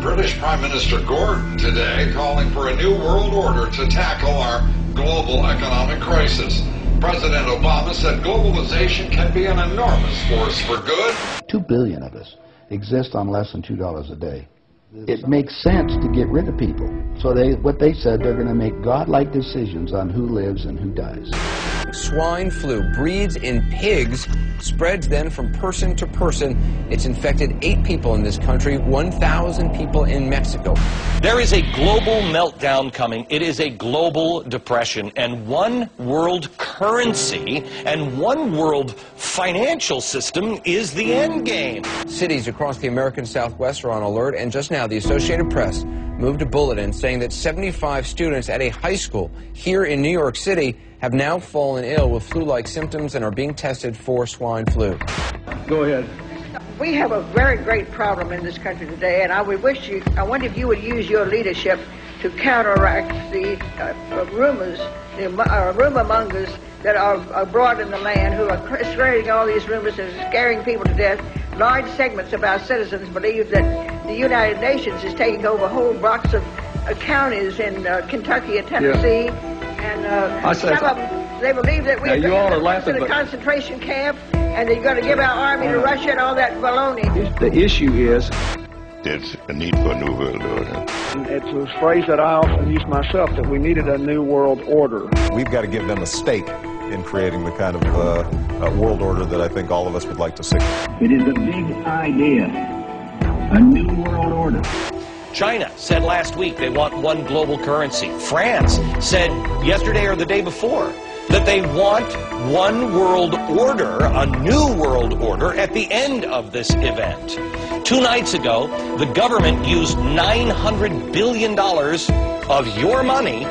British Prime Minister Gordon today calling for a new world order to tackle our global economic crisis. President Obama said globalization can be an enormous force for good. 2 billion of us exist on less than $2 a day. It makes sense to get rid of people. So what they said, they're going to make godlike decisions on who lives and who dies. Swine flu breeds in pigs, spreads then from person to person. It's infected 8 people in this country, 1,000 people in Mexico. There is a global meltdown coming. It is a global depression, and one world currency and one world financial system is the end game. Cities across the American Southwest are on alert, and just now the Associated Press moved a bulletin saying that 75 students at a high school here in New York City have now fallen ill with flu-like symptoms and are being tested for swine flu. Go ahead. We have a very great problem in this country today, and I wonder if you would use your leadership to counteract the rumors, the rumor mongers that are abroad in the land who are spreading all these rumors and scaring people to death. Large segments of our citizens believe that the United Nations is taking over whole blocks of counties in Kentucky and Tennessee. Yeah. And some of them, they believe that we're in a concentration camp and they're going to give our army to Russia and all that baloney. The issue is there's a need for a new world order. It's a phrase that I often use myself, that we needed a new world order. We've got to give them a stake in creating the kind of world order that I think all of us would like to see. It is a big idea, a new world order. China said last week they want one global currency. France said yesterday or the day before that they want one world order, a new world order, at the end of this event. 2 nights ago, the government used $900 billion of your money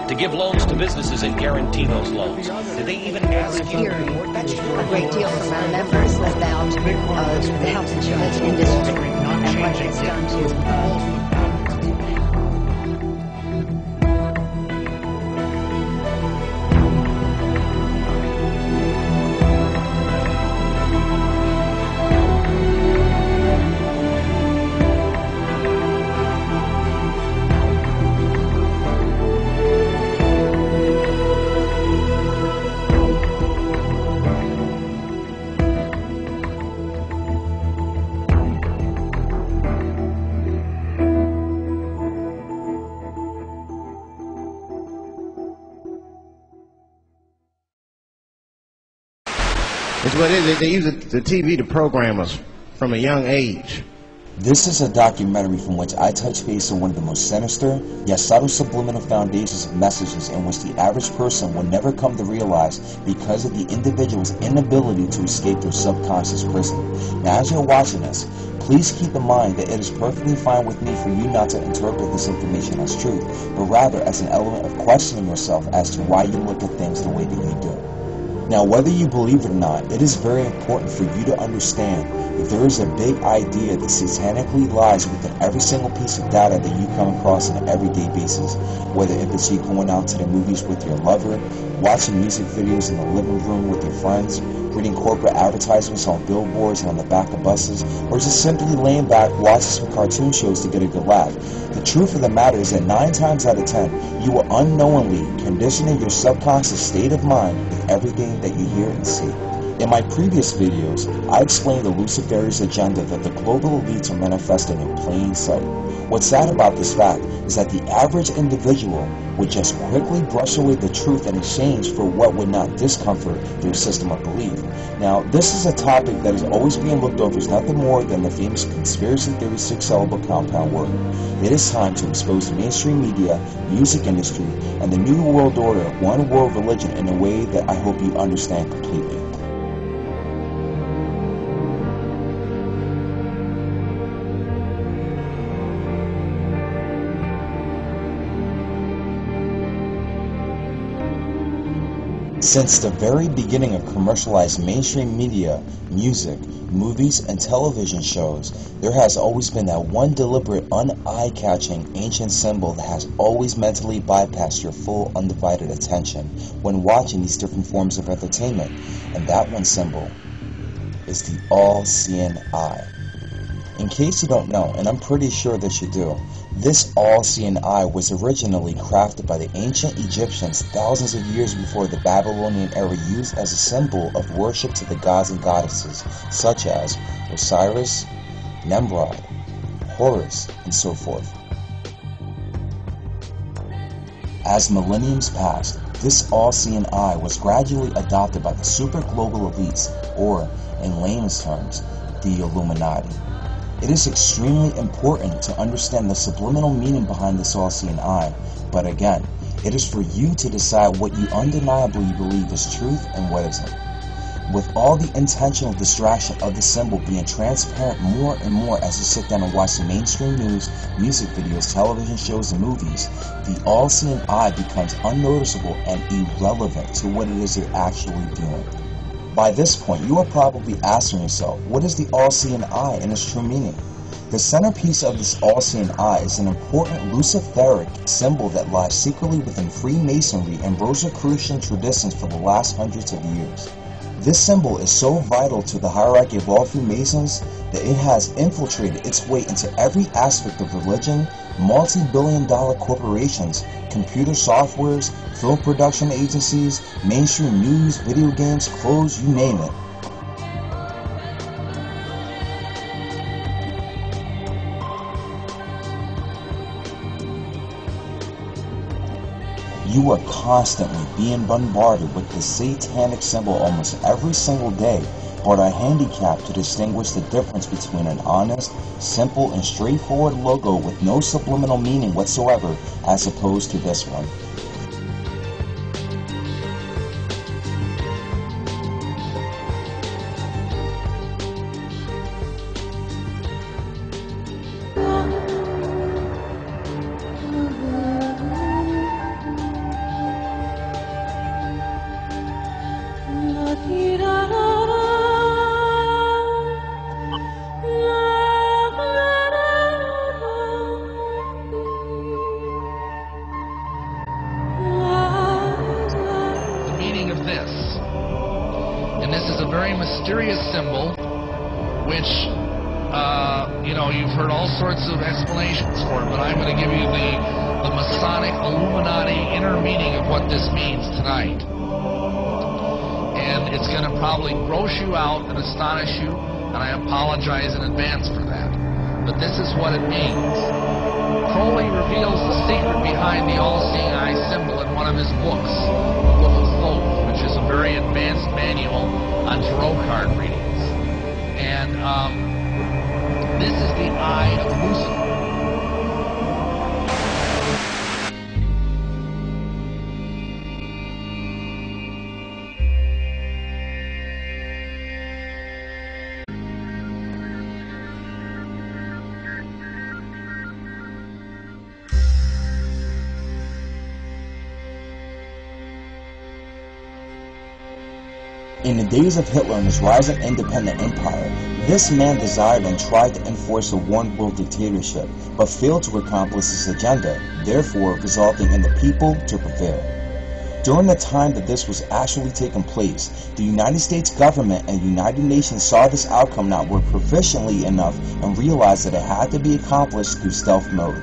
to give loans to businesses and guarantee those loans. Did they even ask you? Hearing a great deal from our members about the health insurance industry and what it's done to It's what it is. They use the TV to program us from a young age. This is a documentary from which I touch base on one of the most sinister, yet subtle subliminal foundations of messages in which the average person will never come to realize because of the individual's inability to escape their subconscious prison. Now, as you're watching this, please keep in mind that it is perfectly fine with me for you not to interpret this information as truth, but rather as an element of questioning yourself as to why you look at things the way that you do. Now, whether you believe it or not, it is very important for you to understand that there is a big idea that satanically lies within every single piece of data that you come across on an everyday basis. Whether if it's you going out to the movies with your lover, watching music videos in the living room with your friends, reading corporate advertisements on billboards and on the back of buses, or just simply laying back watching some cartoon shows to get a good laugh. The truth of the matter is that 9 times out of 10, you are unknowingly conditioning your subconscious state of mind with everything that you hear and see. In my previous videos, I explained the Luciferian agenda that the global elites are manifesting in plain sight. What's sad about this fact is that the average individual would just quickly brush away the truth in exchange for what would not discomfort their system of belief. Now, this is a topic that is always being looked over as nothing more than the famous conspiracy theory 6-syllable compound word. It is time to expose the mainstream media, music industry, and the New World Order, one world religion, in a way that I hope you understand completely. Since the very beginning of commercialized mainstream media, music, movies, and television shows, there has always been that one deliberate, un-eye-catching ancient symbol that has always mentally bypassed your full, undivided attention when watching these different forms of entertainment. And that one symbol is the all-seeing eye. In case you don't know, and I'm pretty sure that you do, this all-seeing eye was originally crafted by the ancient Egyptians thousands of years before the Babylonian era, used as a symbol of worship to the gods and goddesses such as Osiris, Nimrod, Horus, and so forth. As millenniums passed, this all-seeing eye was gradually adopted by the super global elites, or, in layman's terms, the Illuminati. It is extremely important to understand the subliminal meaning behind this all-seeing eye, but again, it is for you to decide what you undeniably believe is truth and what isn't. With all the intentional distraction of the symbol being transparent more and more as you sit down and watch the mainstream news, music videos, television shows, and movies, the all-seeing eye becomes unnoticeable and irrelevant to what it is you're actually doing. By this point, you are probably asking yourself, what is the all-seeing eye and its true meaning? The centerpiece of this all-seeing eye is an important Luciferic symbol that lies secretly within Freemasonry and Rosicrucian traditions for the last hundreds of years. This symbol is so vital to the hierarchy of all Freemasons that it has infiltrated its way into every aspect of religion, multi-billion-dollar corporations, computer softwares, film production agencies, mainstream news, video games, clothes, you name it. You are constantly being bombarded with the satanic symbol almost every single day, but are handicapped to distinguish the difference between an honest, simple, and straightforward logo with no subliminal meaning whatsoever as opposed to this one. Mysterious symbol, which, you've heard all sorts of explanations for it, but I'm going to give you the Masonic Illuminati inner meaning of what this means tonight. And it's going to probably gross you out and astonish you, and I apologize in advance for that. But this is what it means. Crowley reveals the secret behind the all-seeing eye symbol in one of his books, the Book of Thoth, which is a very advanced manual on tarot card readings. And this is the eye of Lucifer. In the days of Hitler and his rising independent empire, this man desired and tried to enforce a one-world dictatorship, but failed to accomplish his agenda, therefore resulting in the people to prevail. During the time that this was actually taking place, the United States government and United Nations saw this outcome not work proficiently enough and realized that it had to be accomplished through stealth mode.